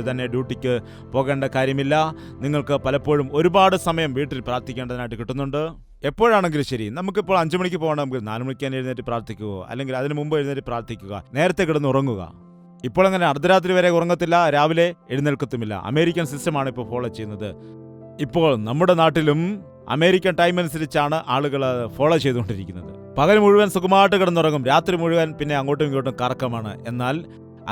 തന്നെ ഡ്യൂട്ടിക്ക് പോകേണ്ട കാര്യമില്ല. നിങ്ങൾക്ക് പലപ്പോഴും ഒരുപാട് സമയം വീട്ടിൽ പ്രാർത്ഥിക്കേണ്ടതിനായിട്ട് കിട്ടുന്നുണ്ട്. എപ്പോഴാണെങ്കിലും ശരി, നമുക്കിപ്പോൾ 5 മണിക്ക് പോകണമെങ്കിൽ 4 മണിക്ക് തന്നെ എഴുന്നേറ്റ് പ്രാർത്ഥിക്കുക, അല്ലെങ്കിൽ അതിന് മുമ്പ് എഴുന്നേറ്റ് പ്രാർത്ഥിക്കുക. നേരത്തെ കിടന്ന് ഉറങ്ങുക. ഇപ്പോൾ അങ്ങനെ അർദ്ധരാത്രി വരെ ഉറങ്ങത്തില്ല, രാവിലെ എഴുന്നേൽക്കത്തുമില്ല. അമേരിക്കൻ സിസ്റ്റമാണ് ഇപ്പോൾ ഫോളോ ചെയ്യുന്നത്. ഇപ്പോൾ നമ്മുടെ നാട്ടിലും അമേരിക്കൻ ടൈം അനുസരിച്ചാണ് ആളുകൾ ഫോളോ ചെയ്തുകൊണ്ടിരിക്കുന്നത്. പകൽ മുഴുവൻ സുഖമായിട്ട് കിടന്നുറങ്ങും, രാത്രി മുഴുവൻ പിന്നെ അങ്ങോട്ടും ഇങ്ങോട്ടും കറക്കമാണ്. എന്നാൽ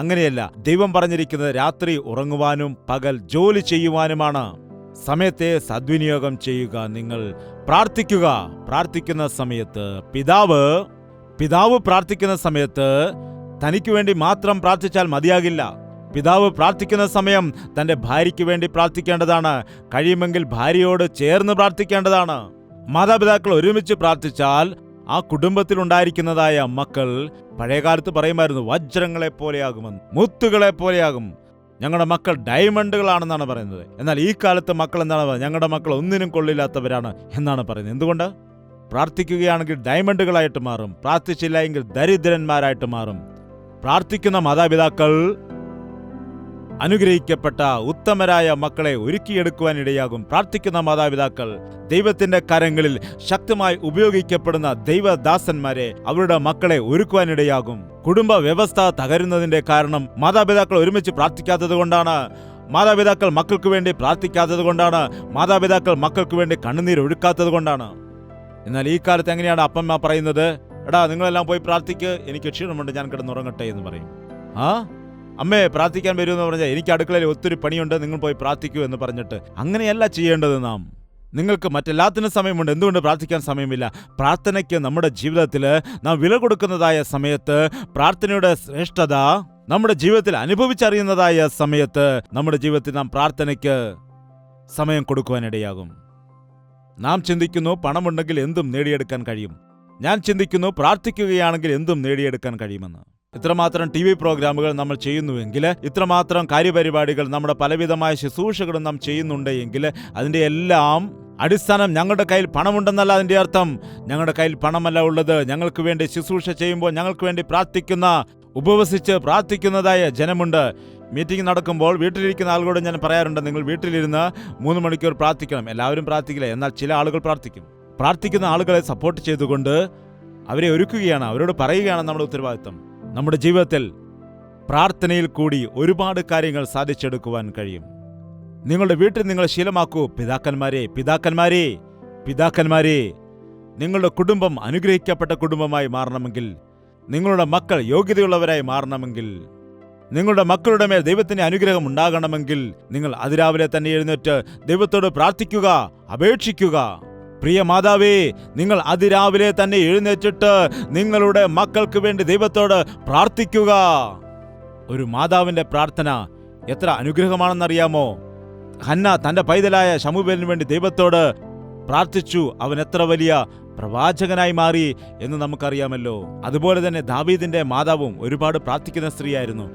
അങ്ങനെയല്ല. ദൈവം പറഞ്ഞിരിക്കുന്നത് രാത്രി ഉറങ്ങുവാനും പകൽ ജോലി ചെയ്യുവാനുമാണ്. സമയത്തെ സദ്വിനിയോഗം ചെയ്യുക. നിങ്ങൾ പ്രാർത്ഥിക്കുക. പ്രാർത്ഥിക്കുന്ന സമയത്ത് പിതാവ് പ്രാർത്ഥിക്കുന്ന സമയത്ത് തനിക്ക് വേണ്ടി മാത്രം പ്രാർത്ഥിച്ചാൽ മതിയാകില്ല. പിതാവ് പ്രാർത്ഥിക്കുന്ന സമയം തൻ്റെ ഭാര്യയ്ക്ക് വേണ്ടി പ്രാർത്ഥിക്കേണ്ടതാണ്. കഴിയുമെങ്കിൽ ഭാര്യയോട് ചേർന്ന് പ്രാർത്ഥിക്കേണ്ടതാണ്. മാതാപിതാക്കൾ ഒരുമിച്ച് പ്രാർത്ഥിച്ചാൽ ആ കുടുംബത്തിൽ ഉണ്ടായിരിക്കുന്നതായ മക്കൾ, പഴയകാലത്ത് പറയുമായിരുന്നു, വജ്രങ്ങളെ പോലെയാകുമെന്ന്, മുത്തുകളെ പോലെയാകും. ഞങ്ങളുടെ മക്കൾ ഡയമണ്ടുകളാണെന്നാണ് പറയുന്നത്. എന്നാൽ ഈ കാലത്ത് മക്കൾ എന്താണ് പറയുന്നത്? ഞങ്ങളുടെ മക്കൾ ഒന്നിനും കൊള്ളില്ലാത്തവരാണ് എന്നാണ് പറയുന്നത്. എന്തുകൊണ്ട്? പ്രാർത്ഥിക്കുകയാണെങ്കിൽ ഡയമണ്ടുകളായിട്ട് മാറും, പ്രാർത്ഥിച്ചില്ല എങ്കിൽ ദരിദ്രന്മാരായിട്ട് മാറും. പ്രാർത്ഥിക്കുന്ന മാതാപിതാക്കൾ അനുഗ്രഹിക്കപ്പെട്ട ഉത്തമരായ മക്കളെ ഒരുക്കിയെടുക്കുവാനിടയാകും. പ്രാർത്ഥിക്കുന്ന മാതാപിതാക്കൾ ദൈവത്തിന്റെ കരങ്ങളിൽ ശക്തമായി ഉപയോഗിക്കപ്പെടുന്ന ദൈവദാസന്മാരെ, അവരുടെ മക്കളെ ഒരുക്കുവാനിടയാകും. കുടുംബ വ്യവസ്ഥ തകരുന്നതിന്റെ കാരണം മാതാപിതാക്കൾ ഒരുമിച്ച് പ്രാർത്ഥിക്കാത്തത് കൊണ്ടാണ്. മാതാപിതാക്കൾ മക്കൾക്ക് വേണ്ടി പ്രാർത്ഥിക്കാത്തത് കൊണ്ടാണ്. മാതാപിതാക്കൾ മക്കൾക്ക് വേണ്ടി കണ്ണുനീരൊഴുക്കാത്തത് കൊണ്ടാണ്. എന്നാൽ ഈ കാലത്ത് എങ്ങനെയാണ് അപ്പന്മാർ പറയുന്നത്? എടാ, നിങ്ങളെല്ലാം പോയി പ്രാർത്ഥിക്ക്, എനിക്ക് ക്ഷീണമുണ്ട്, ഞാൻ കിടന്നുറങ്ങട്ടെ എന്ന് പറയും. അമ്മേ പ്രാർത്ഥിക്കാൻ വരുമെന്ന് പറഞ്ഞാൽ എനിക്ക് അടുക്കളയിൽ ഒത്തിരി പണിയുണ്ട്, നിങ്ങൾ പോയി പ്രാർത്ഥിക്കൂ എന്ന് പറഞ്ഞിട്ട്. അങ്ങനെയല്ല ചെയ്യേണ്ടത്. നിങ്ങൾക്ക് മറ്റെല്ലാത്തിനും സമയമുണ്ട്, എന്തുകൊണ്ട് പ്രാർത്ഥിക്കാൻ സമയമില്ല? പ്രാർത്ഥനയ്ക്ക് നമ്മുടെ ജീവിതത്തിൽ നാം വില കൊടുക്കുന്നതായ സമയത്ത്, പ്രാർത്ഥനയുടെ ശ്രേഷ്ഠത നമ്മുടെ ജീവിതത്തിൽ അനുഭവിച്ചറിയുന്നതായ സമയത്ത്, നമ്മുടെ ജീവിതത്തിൽ നാം പ്രാർത്ഥനയ്ക്ക് സമയം കൊടുക്കുവാനിടയാകും. നാം ചിന്തിക്കുന്നു പണമുണ്ടെങ്കിൽ എന്തും നേടിയെടുക്കാൻ കഴിയും. ഞാൻ ചിന്തിക്കുന്നു പ്രാർത്ഥിക്കുകയാണെങ്കിൽ എന്തും നേടിയെടുക്കാൻ കഴിയുമെന്ന്. ഇത്രമാത്രം TV പ്രോഗ്രാമുകൾ നമ്മൾ ചെയ്യുന്നുവെങ്കിൽ, ഇത്രമാത്രം കാര്യപരിപാടികൾ, നമ്മുടെ പലവിധമായ ശുശ്രൂഷകളും നാം ചെയ്യുന്നുണ്ട് എങ്കിൽ, അതിൻ്റെ എല്ലാം അടിസ്ഥാനം ഞങ്ങളുടെ കയ്യിൽ പണമുണ്ടെന്നല്ല അതിൻ്റെ അർത്ഥം. ഞങ്ങളുടെ കയ്യിൽ പണമല്ല ഉള്ളത്. ഞങ്ങൾക്ക് വേണ്ടി ശുശ്രൂഷ ചെയ്യുമ്പോൾ ഞങ്ങൾക്ക് വേണ്ടി ഉപവസിച്ച് പ്രാർത്ഥിക്കുന്നതായ ജനമുണ്ട്. മീറ്റിംഗ് നടക്കുമ്പോൾ വീട്ടിലിരിക്കുന്ന ആളുകളോട് ഞാൻ പറയാറുണ്ട്, നിങ്ങൾ വീട്ടിലിരുന്ന് 3 മണിക്കൂർ പ്രാർത്ഥിക്കണം. എല്ലാവരും പ്രാർത്ഥിക്കില്ല, എന്നാൽ ചില ആളുകൾ പ്രാർത്ഥിക്കും. പ്രാർത്ഥിക്കുന്ന ആളുകളെ സപ്പോർട്ട് ചെയ്തുകൊണ്ട് അവരെ ഒരുക്കുകയാണ്, അവരോട് പറയുകയാണ് നമ്മുടെ ഉത്തരവാദിത്വം. നമ്മുടെ ജീവിതത്തിൽ പ്രാർത്ഥനയിൽ കൂടി ഒരുപാട് കാര്യങ്ങൾ സാധിച്ചെടുക്കുവാൻ കഴിയും. നിങ്ങളുടെ വീട്ടിൽ നിങ്ങൾ ശീലമാക്കൂ. പിതാക്കന്മാരെ, നിങ്ങളുടെ കുടുംബം അനുഗ്രഹിക്കപ്പെട്ട കുടുംബമായി മാറണമെങ്കിൽ, നിങ്ങളുടെ മക്കൾ യോഗ്യതയുള്ളവരായി മാറണമെങ്കിൽ, നിങ്ങളുടെ മക്കളുടെ മേൽ ദൈവത്തിന്റെ അനുഗ്രഹം ഉണ്ടാകണമെങ്കിൽ നിങ്ങൾ അതിരാവിലെ തന്നെ എഴുന്നേറ്റ് ദൈവത്തോട് പ്രാർത്ഥിക്കുക, അപേക്ഷിക്കുക. പ്രിയ മാതാവേ, നിങ്ങൾ അതിരാവിലെ തന്നെ എഴുന്നേറ്റിട്ട് നിങ്ങളുടെ മക്കൾക്ക് വേണ്ടി ദൈവത്തോട് പ്രാർത്ഥിക്കുക. ഒരു മാതാവിന്റെ പ്രാർത്ഥന എത്ര അനുഗ്രഹമാണെന്നറിയാമോ? ഹന്ന തന്റെ പൈതലായ ശമൂവേലിന് വേണ്ടി ദൈവത്തോട് പ്രാർത്ഥിച്ചു. അവൻ എത്ര വലിയ പ്രവാചകനായി മാറി എന്ന് നമുക്കറിയാമല്ലോ. അതുപോലെ തന്നെ ദാവീദിന്റെ മാതാവും ഒരുപാട് പ്രാർത്ഥിക്കുന്ന സ്ത്രീയായിരുന്നു.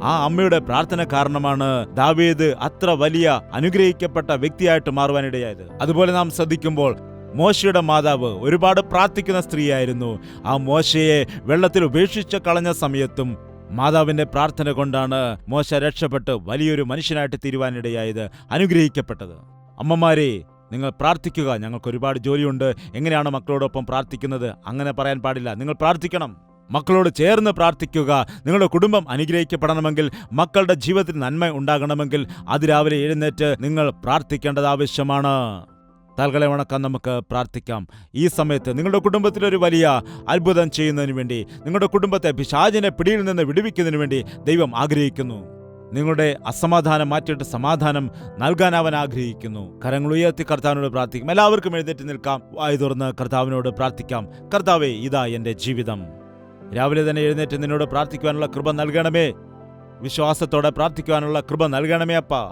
ആ അമ്മയുടെ പ്രാർത്ഥന കാരണമാണ് ദാവീദ് അത്ര വലിയ അനുഗ്രഹിക്കപ്പെട്ട വ്യക്തിയായിട്ട് മാറുവാനിടയായത്. അതുപോലെ നാം ശ്രദ്ധിക്കുമ്പോൾ മോശയുടെ മാതാവ് ഒരുപാട് പ്രാർത്ഥിക്കുന്ന സ്ത്രീയായിരുന്നു. ആ മോശയെ വെള്ളത്തിൽ ഉപേക്ഷിച്ച് കളഞ്ഞ സമയത്തും മാതാവിന്റെ പ്രാർത്ഥന കൊണ്ടാണ് മോശ രക്ഷപ്പെട്ട് വലിയൊരു മനുഷ്യനായിട്ട് തീരുവാനിടയായത്, അനുഗ്രഹിക്കപ്പെട്ടത്. അമ്മമാരെ, നിങ്ങൾ പ്രാർത്ഥിക്കുക. ഞങ്ങൾക്ക് ഒരുപാട് ജോലിയുണ്ട്, എങ്ങനെയാണ് മക്കളോടൊപ്പം പ്രാർത്ഥിക്കുന്നത്? അങ്ങനെ പറയാൻ പാടില്ല. നിങ്ങൾ പ്രാർത്ഥിക്കണം. മക്കളോട് ചേർന്ന് പ്രാർത്ഥിക്കുക. നിങ്ങളുടെ കുടുംബം അനുഗ്രഹിക്കപ്പെടണമെങ്കിൽ, മക്കളുടെ ജീവിതത്തിൽ നന്മ ഉണ്ടാകണമെങ്കിൽ അതിരാവിലെ എഴുന്നേറ്റ് നിങ്ങൾ പ്രാർത്ഥിക്കേണ്ടത് ആവശ്യമാണ്. തൽകളെ വണക്കം നമുക്ക് പ്രാർത്ഥിക്കാം. ഈ സമയത്ത് നിങ്ങളുടെ കുടുംബത്തിലൊരു വലിയ അത്ഭുതം ചെയ്യുന്നതിന് വേണ്ടി, നിങ്ങളുടെ കുടുംബത്തെ പിശാചിന്റെ പിടിയിൽ നിന്ന് വിടുവിക്കുന്നതിന് വേണ്ടി ദൈവം ആഗ്രഹിക്കുന്നു. നിങ്ങളുടെ അസമാധാനം മാറ്റിയിട്ട് സമാധാനം നൽകാൻ അവൻ ആഗ്രഹിക്കുന്നു. കരങ്ങൾ ഉയർത്തി കർത്താവിനോട് പ്രാർത്ഥിക്കും. എല്ലാവർക്കും എഴുന്നേറ്റ് നിൽക്കാം. വായു തുറന്ന് കർത്താവിനോട് പ്രാർത്ഥിക്കാം. കർത്താവേ, ഇതാ എൻ്റെ ജീവിതം. രാവിലെ തന്നെ എഴുന്നേറ്റ് നിന്നോട് പ്രാർത്ഥിക്കുവാനുള്ള കൃപ നൽകണമേ. വിശ്വാസത്തോടെ പ്രാർത്ഥിക്കുവാനുള്ള കൃപ നൽകണമേ അപ്പാ.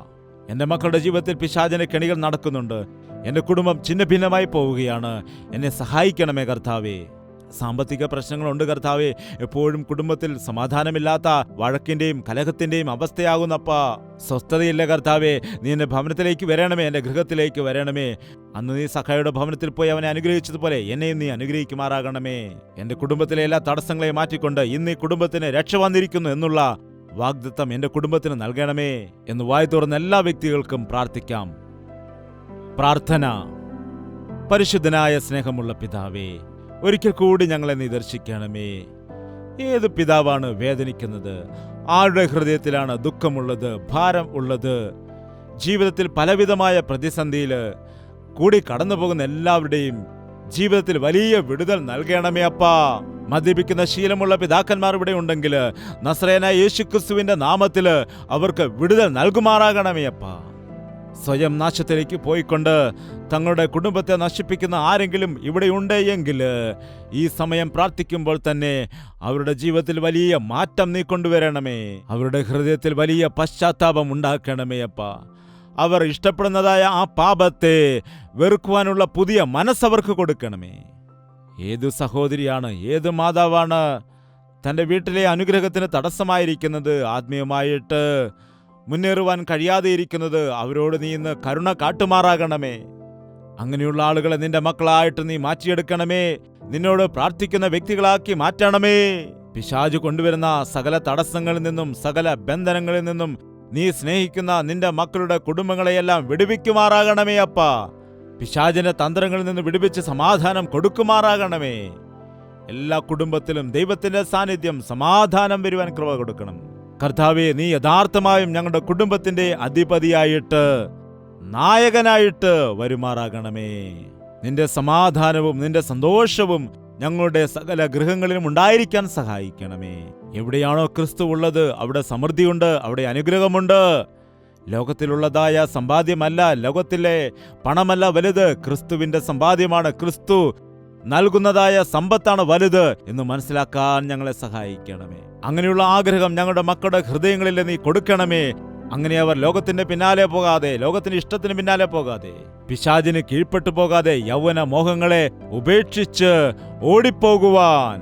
എൻ്റെ മക്കളുടെ ജീവിതത്തിൽ പിശാചിന്റെ കെണികൾ നടക്കുന്നുണ്ട്. എൻ്റെ കുടുംബം ഛിന്ന ഭിന്നമായി പോവുകയാണ്. എന്നെ സഹായിക്കണമേ കർത്താവേ. സാമ്പത്തിക പ്രശ്നങ്ങളുണ്ട് കർത്താവേ. എപ്പോഴും കുടുംബത്തിൽ സമാധാനമില്ലാത്ത വഴക്കിന്റെയും കലഹത്തിന്റെയും അവസ്ഥയാകുന്നപ്പാ. സ്വസ്ഥതയില്ല കർത്താവേ. നീ എൻ്റെ ഭവനത്തിലേക്ക് വരണമേ, എൻ്റെ ഗൃഹത്തിലേക്ക് വരണമേ. അന്ന് നീ സഖായുടെ ഭവനത്തിൽ പോയി അവനെ അനുഗ്രഹിച്ചതുപോലെ എന്നെയും നീ അനുഗ്രഹിക്കുമാറാകണമേ. എൻ്റെ കുടുംബത്തിലെ എല്ലാ തടസ്സങ്ങളെയും മാറ്റിക്കൊണ്ട് ഇന്ന് ഈ കുടുംബത്തിന് രക്ഷ വന്നിരിക്കുന്നു എന്നുള്ള വാഗ്ദത്തം എൻ്റെ കുടുംബത്തിന് നൽകണമേ എന്ന് വായി തുറന്ന എല്ലാ വ്യക്തികൾക്കും പ്രാർത്ഥിക്കാം. പ്രാർത്ഥന. പരിശുദ്ധനായ സ്നേഹമുള്ള പിതാവേ, ഒരിക്കൽ കൂടി ഞങ്ങളെ നീ ദർശിക്കണമേ. ഏത് പിതാവാണ് വേദനിക്കുന്നത്? ആരുടെ ഹൃദയത്തിലാണ് ദുഃഖമുള്ളത്, ഭാരം ഉള്ളത്? ജീവിതത്തിൽ പലവിധമായ പ്രതിസന്ധിയിൽ കൂടി കടന്നു പോകുന്ന എല്ലാവരുടെയും ജീവിതത്തിൽ വലിയ വിടുതൽ നൽകണമേ അപ്പാ. മദ്യപിക്കുന്ന ശീലമുള്ള പിതാക്കന്മാർ ഇവിടെ ഉണ്ടെങ്കിൽ നസ്രയനായ യേശുക്രിസ്തുവിന്റെ നാമത്തിൽ അവർക്ക് വിടുതൽ നൽകുമാറാകണമേ അപ്പാ. സ്വയം നാശത്തിലേക്ക് പോയിക്കൊണ്ട് തങ്ങളുടെ കുടുംബത്തെ നശിപ്പിക്കുന്ന ആരെങ്കിലും ഇവിടെ ഉണ്ട് എങ്കിൽ ഈ സമയം പ്രാർത്ഥിക്കുമ്പോൾ തന്നെ അവരുടെ ജീവിതത്തിൽ വലിയ മാറ്റം നീ കൊണ്ടുവരണമേ. അവരുടെ ഹൃദയത്തിൽ വലിയ പശ്ചാത്താപം ഉണ്ടാക്കണമേ അപ്പാ. അവർ ഇഷ്ടപ്പെടുന്നതായ ആ പാപത്തെ വെറുക്കുവാനുള്ള പുതിയ മനസ്സവർക്ക് കൊടുക്കണമേ. ഏതു സഹോദരിയാണ്, ഏത് മാതാവാണ് തൻ്റെ വീട്ടിലെ അനുഗ്രഹത്തിന് തടസ്സമായിരിക്കുന്നത്, ആത്മീയമായിട്ട് മുന്നേറുവാൻ കഴിയാതെ ഇരിക്കുന്നത്? അവരോട് നീ ഇന്ന് കരുണ കാട്ടുമാറാകണമേ. അങ്ങനെയുള്ള ആളുകളെ നിന്റെ മക്കളായിട്ട് നീ മാറ്റിയെടുക്കണമേ. നിന്നോട് പ്രാർത്ഥിക്കുന്ന വ്യക്തികളാക്കി മാറ്റണമേ. പിശാച് കൊണ്ടുവരുന്ന സകല തടസ്സങ്ങളിൽ നിന്നും സകല ബന്ധനങ്ങളിൽ നിന്നും നീ സ്നേഹിക്കുന്ന നിന്റെ മക്കളുടെ കുടുംബങ്ങളെയെല്ലാം വിടുവിക്കുമാറാകണമേ അപ്പാ. പിശാചിന്റെ തന്ത്രങ്ങളിൽ നിന്ന് വിടുവിച്ച് സമാധാനം കൊടുക്കുമാറാകണമേ. എല്ലാ കുടുംബത്തിലും ദൈവത്തിന്റെ സാന്നിധ്യം, സമാധാനം വരുവാൻ കൃപ കൊടുക്കണം കർത്താവേ. നീ യഥാർത്ഥമായും ഞങ്ങളുടെ കുടുംബത്തിന്റെ അധിപതിയായിട്ട്, നായകനായിട്ട് വരുമാറാകണമേ. നിന്റെ സമാധാനവും നിന്റെ സന്തോഷവും ഞങ്ങളുടെ സകല ഗൃഹങ്ങളിലും ഉണ്ടായിരിക്കാൻ സഹായിക്കണമേ. എവിടെയാണോ ക്രിസ്തു ഉള്ളത് അവിടെ സമൃദ്ധിയുണ്ട്, അവിടെ അനുഗ്രഹമുണ്ട്. ലോകത്തിലുള്ളതായ സമ്പാദ്യമല്ല, ലോകത്തിലെ പണമല്ല വലുത്, ക്രിസ്തുവിന്റെ സമ്പാദ്യമാണ്. ക്രിസ്തു നൽകുന്നതായ സമ്പത്താണ് വലുത് എന്ന് മനസ്സിലാക്കാൻ ഞങ്ങളെ സഹായിക്കണമേ. അങ്ങനെയുള്ള ആഗ്രഹം ഞങ്ങളുടെ മക്കളുടെ ഹൃദയങ്ങളിൽ നീ കൊടുക്കണമേ. അങ്ങനെ അവർ ലോകത്തിന്റെ പിന്നാലെ പോകാതെ, ലോകത്തിന്റെ ഇഷ്ടത്തിന് പിന്നാലെ പോകാതെ, പിശാചിന് കീഴ്പ്പെട്ടു പോകാതെ യൗവന മോഹങ്ങളെ ഉപേക്ഷിച്ച് ഓടിപ്പോകുവാൻ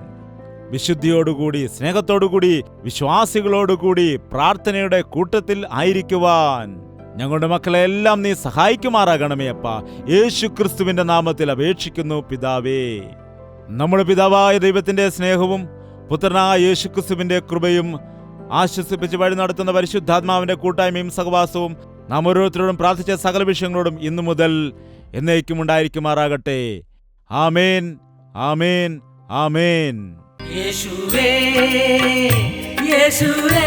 വിശുദ്ധിയോടുകൂടി, സ്നേഹത്തോടുകൂടി, വിശ്വാസികളോടുകൂടി പ്രാർത്ഥനയുടെ കൂട്ടത്തിൽ ആയിരിക്കുവാൻ ഞങ്ങളുടെ മക്കളെ എല്ലാം നീ സഹായിക്കുമാറാകണമേ അപ്പാ. യേശു ക്രിസ്തുവിന്റെ നാമത്തിൽ അപേക്ഷിക്കുന്നു പിതാവേ. നമ്മുടെ പിതാവായ ദൈവത്തിന്റെ സ്നേഹവും പുത്രനായ യേശു ക്രിസ്തുവിന്റെ കൃപയും ആശ്വസിപ്പിച്ച് വഴി നടത്തുന്ന പരിശുദ്ധാത്മാവിന്റെ കൂട്ടായ്മയും സഹവാസവും നാം ഓരോരുത്തരോടും പ്രാർത്ഥിച്ച സകല വിഷയങ്ങളോടും ഇന്നു മുതൽ എന്നേക്കും ഉണ്ടായിരിക്കുമാറാകട്ടെ. ആമേൻ, ആമേൻ, ആമേൻ. യേശുവേ, യേശുവേ,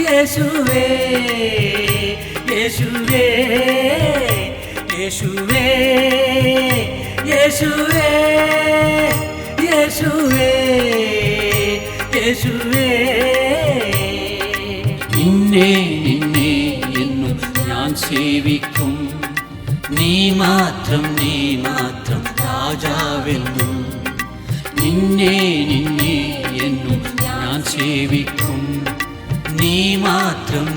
യേശുവേ, യേശുവേ യേശുവേ യേശുവേ യേശുവേ യേശുവേ നിന്നെ നിന്നെ എന്നും ഞാൻ സേവിക്കും നീ മാത്രം രാജാവെന്നും നിന്നെ നിന്നെ എന്നും ഞാൻ സേവിക്കും നീ മാത്രം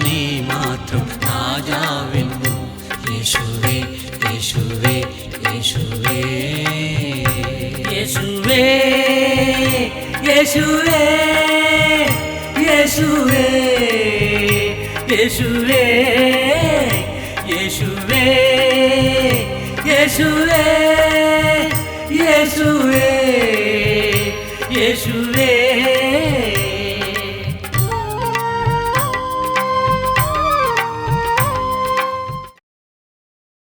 രാജാവെന്നും യേശുവേ യേശുവേ യേശുവേ യേശുവേ യേശുവേ യേശുവേ യേശുവേ യേശുവേ യേശുവേ യേശുവേ യേശുവേ